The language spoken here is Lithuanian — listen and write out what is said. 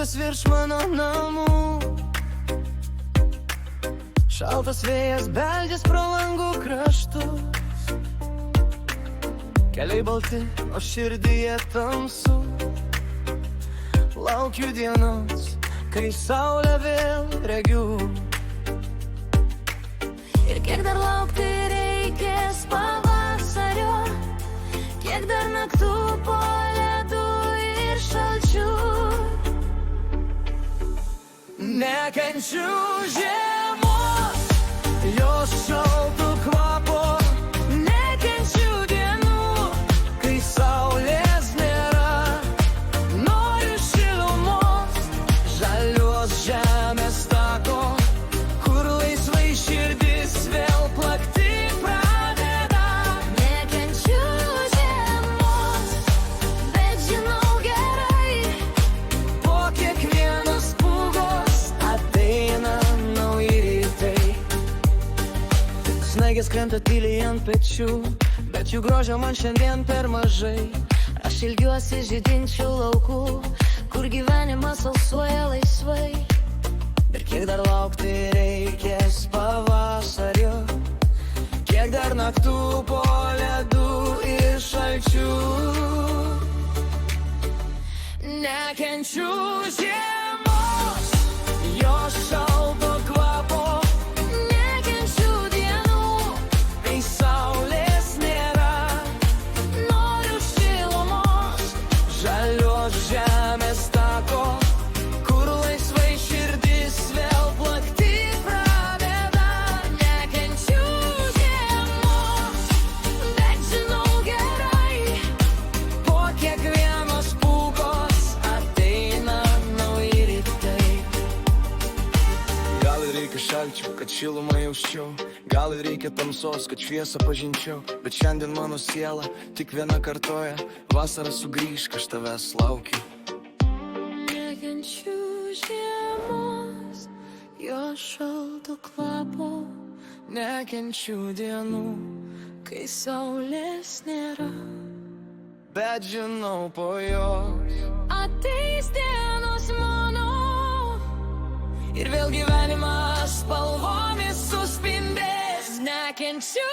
Viskas virš mano namų, šaltas vėjas beldžias pro langų kraštus, keliai balti, o širdyje tamsu. Laukiu dienos, kai saulę vėl regiu. Ir kiek dar laukti reikės pavasario, kiek dar naktų po ledu ir šalčių. Nekenčiu žiemos, jos šalto kvapo. Nekenčiu dienų, kai saulės nėra. Noriu šilumos, žalios žemės tako, kur laisvai širdis vėl plakti pradeda. Nekenčiu žiemos, bet žinau gerai, Po kiekvienos pūgos ateina nauji rytai. Snaigės krenta tyliai ant pečių, bet jų grožio man šiandien per mažai. aš ilgiuosi žydinčių laukų, kur gyvenimas alsuoja laisvai. Ir kiek dar laukti reikės pavasario, kiek dar naktų po ledų ir šalčių. Nekenčiu žiemos, jos šalto kvapo. Nekenčiu dienų, Kai saulės nėra, noriu šilumos, žalios žemės tako, kur laisvai širdis vėl plakti pradeda. nekenčiu žiemos, bet žinau gerai, Po kiekvienos pūgos ateina nauji rytai. Gal ir reikia šalčių, kad šilumą jausčiau, gal ir reikia tamsos, kad šviesą pažinčiau, bet šiandien mano siela tik viena kartoja: vasara sugrįžk, aš tavęs laukiu. nekenčiu žiemos, Jo šalto kvapo, nekenčiu dienų, kai saulės nėra, bet žinau po jos ateis dienos mano. ir vėl gyvenimas spalvomis suspindės. Nekenčiu